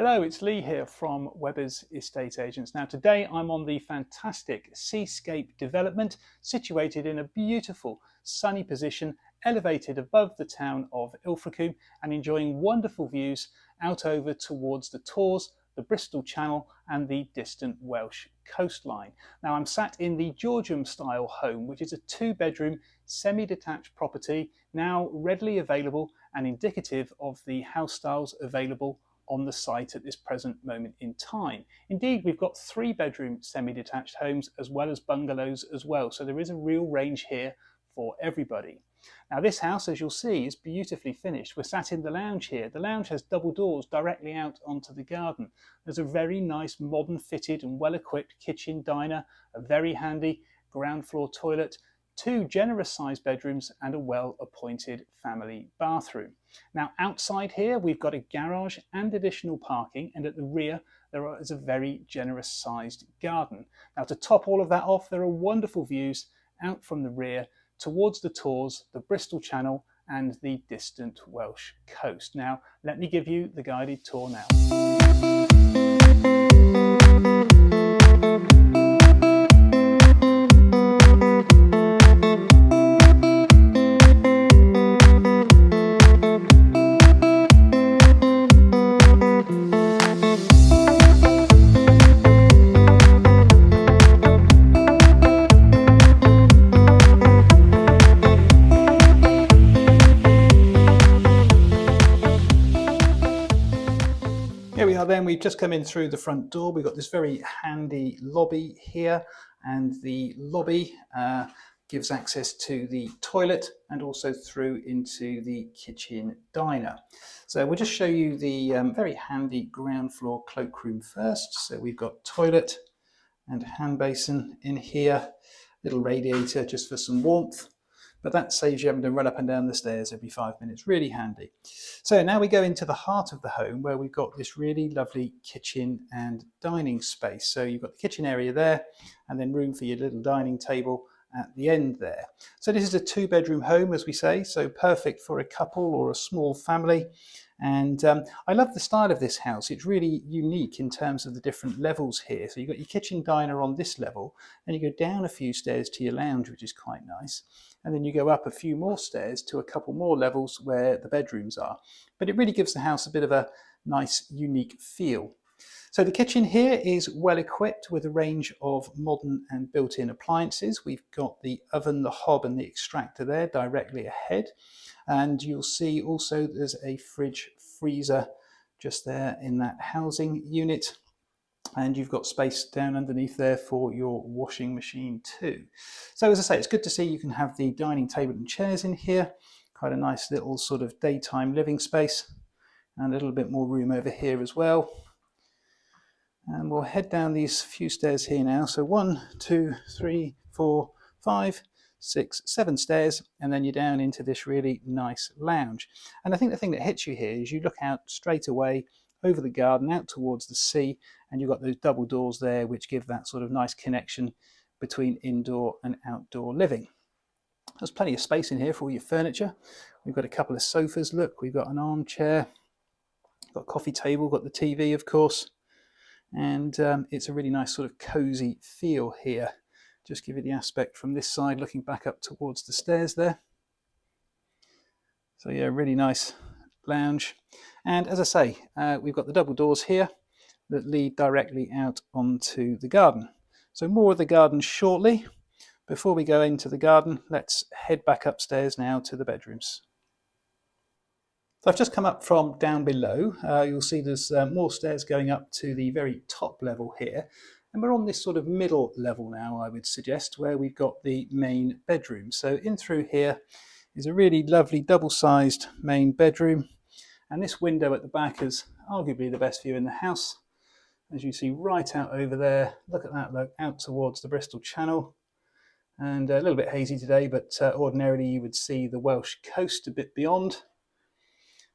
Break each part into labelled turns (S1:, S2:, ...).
S1: Hello, it's Lee here from Webber's Estate Agents. Now today I'm on the fantastic Seascape development situated in a beautiful sunny position elevated above the town of Ilfracombe and enjoying wonderful views out over towards the Tors, the Bristol Channel and the distant Welsh coastline. Now I'm sat in the Georgeham style home, which is a 2-bedroom semi-detached property now readily available and indicative of the house styles available on the site at this present moment in time. Indeed, we've got 3-bedroom semi-detached homes as well as bungalows as well, so there is a real range here for everybody. Now this house, as you'll see, is beautifully finished. We're sat in the lounge here. The lounge has double doors directly out onto the garden. There's a very nice modern fitted and well-equipped kitchen diner, a very handy ground floor toilet, 2 generous sized bedrooms and a well-appointed family bathroom. Now outside here we've got a garage and additional parking, and at the rear there is a very generous sized garden. Now to top all of that off, there are wonderful views out from the rear towards the Tors, the Bristol Channel and the distant Welsh coast. Now let me give you the guided tour now. Here we are then, we've just come in through the front door. We've got this very handy lobby here, and the lobby gives access to the toilet and also through into the kitchen diner. So we'll just show you the very handy ground floor cloakroom first. So we've got toilet and hand basin in here, little radiator just for some warmth. But that saves you having to run up and down the stairs every 5 minutes, really handy. So now we go into the heart of the home where we've got this really lovely kitchen and dining space. So you've got the kitchen area there and then room for your little dining table at the end there. So this is a 2-bedroom home, as we say, so perfect for a couple or a small family. And I love the style of this house. It's really unique in terms of the different levels here. So you've got your kitchen diner on this level, and you go down a few stairs to your lounge, which is quite nice. And then you go up a few more stairs to a couple more levels where the bedrooms are. But it really gives the house a bit of a nice, unique feel. So the kitchen here is well equipped with a range of modern and built-in appliances. We've got the oven, the hob and the extractor there directly ahead. And you'll see also there's a fridge freezer just there in that housing unit. And you've got space down underneath there for your washing machine too. So as I say, it's good to see you can have the dining table and chairs in here. Quite a nice little sort of daytime living space. And a little bit more room over here as well. And we'll head down these few stairs here now. So 1, 2, 3, 4, 5, 6, 7 stairs, and then you're down into this really nice lounge. And I think the thing that hits you here is you look out straight away over the garden out towards the sea, and you've got those double doors there which give that sort of nice connection between indoor and outdoor living. There's plenty of space in here for all your furniture. We've got a couple of sofas, look, we've got an armchair, got a coffee table, got the TV of course, and it's a really nice sort of cozy feel here. Just give you the aspect from this side looking back up towards the stairs there. So yeah, really nice lounge. And as I say, we've got the double doors here that lead directly out onto the garden. So more of the garden shortly. Before we go into the garden, let's head back upstairs now to the bedrooms. So I've just come up from down below. You'll see there's more stairs going up to the very top level here. And we're on this sort of middle level now, I would suggest, where we've got the main bedroom. So in through here is a really lovely double-sized main bedroom. And this window at the back is arguably the best view in the house. As you see right out over there, look at that, look out towards the Bristol Channel. And a little bit hazy today, but ordinarily you would see the Welsh coast a bit beyond.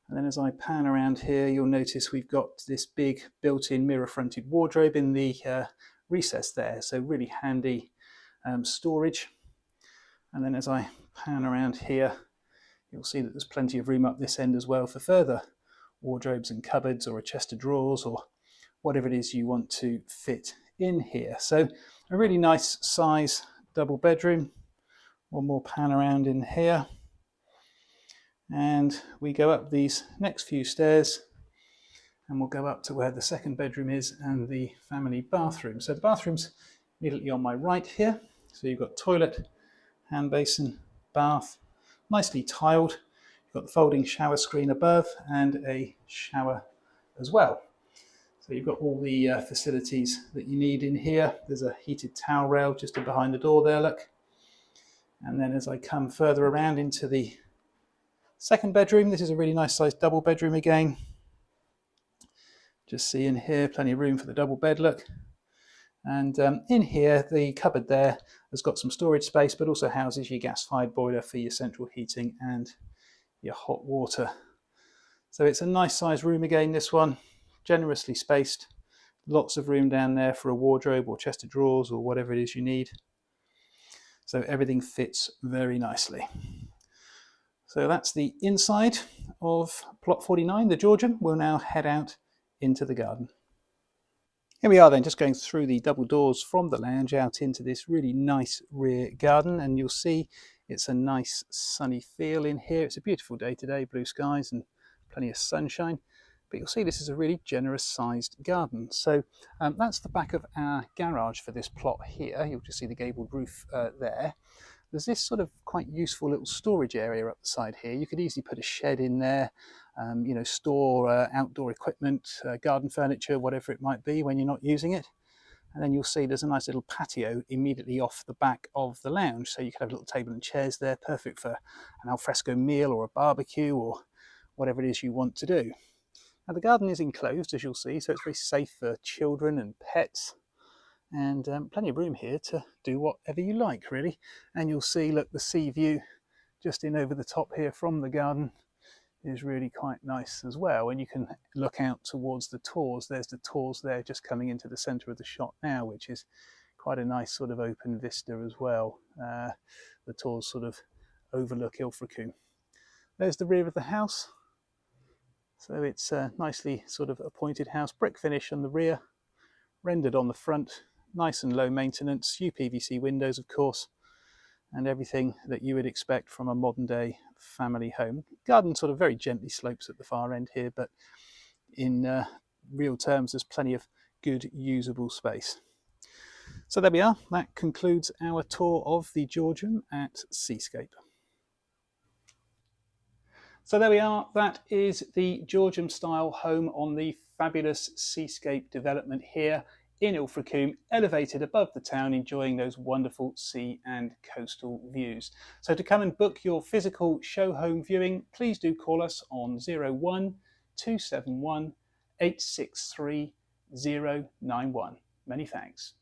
S1: And then as I pan around here, you'll notice we've got this big built-in mirror-fronted wardrobe in the recess there. So really handy storage. And then as I pan around here, you'll see that there's plenty of room up this end as well for further wardrobes and cupboards or a chest of drawers or whatever it is you want to fit in here. So a really nice size double bedroom. One more pan around in here. And we go up these next few stairs and we'll go up to where the second bedroom is and the family bathroom. So the bathroom's immediately on my right here. So you've got toilet, hand basin, bath, nicely tiled. You've got the folding shower screen above and a shower as well. So you've got all the facilities that you need in here. There's a heated towel rail just behind the door there, look. And then as I come further around into the second bedroom, this is a really nice sized double bedroom again. Just see in here, plenty of room for the double bed, look. And in here, the cupboard there has got some storage space, but also houses your gas-fired boiler for your central heating and your hot water. So it's a nice size room again, this one, generously spaced. Lots of room down there for a wardrobe or chest of drawers or whatever it is you need. So everything fits very nicely. So that's the inside of plot 49, the Georgeham. We'll now head out into the garden. Here we are then, just going through the double doors from the lounge out into this really nice rear garden, and you'll see it's a nice sunny feel in here. It's a beautiful day today, blue skies and plenty of sunshine, but you'll see this is a really generous sized garden. So that's the back of our garage for this plot here. You'll just see the gabled roof there. There's this sort of quite useful little storage area up the side here. You could easily put a shed in there, you know, store outdoor equipment, garden furniture, whatever it might be when you're not using it. And then you'll see there's a nice little patio immediately off the back of the lounge. So you could have a little table and chairs there, perfect for an alfresco meal or a barbecue or whatever it is you want to do. Now the garden is enclosed, as you'll see, so it's very safe for children and pets. And plenty of room here to do whatever you like, really. And you'll see, look, the sea view just in over the top here from the garden is really quite nice as well. And you can look out towards the Tors. There's the Tors there just coming into the centre of the shot now, which is quite a nice sort of open vista as well. The Tors sort of overlook Ilfracombe. There's the rear of the house. So it's a nicely sort of appointed house, brick finish on the rear, rendered on the front. Nice and low maintenance, UPVC windows of course, and everything that you would expect from a modern day family home. Garden sort of very gently slopes at the far end here, but in real terms there's plenty of good usable space. So there we are, that concludes our tour of the Georgeham at Seascape. So there we are, that is the Georgeham style home on the fabulous Seascape development here in Ilfracombe, elevated above the town, enjoying those wonderful sea and coastal views. So to come and book your physical show home viewing, please do call us on 01 271 863 091. Many thanks.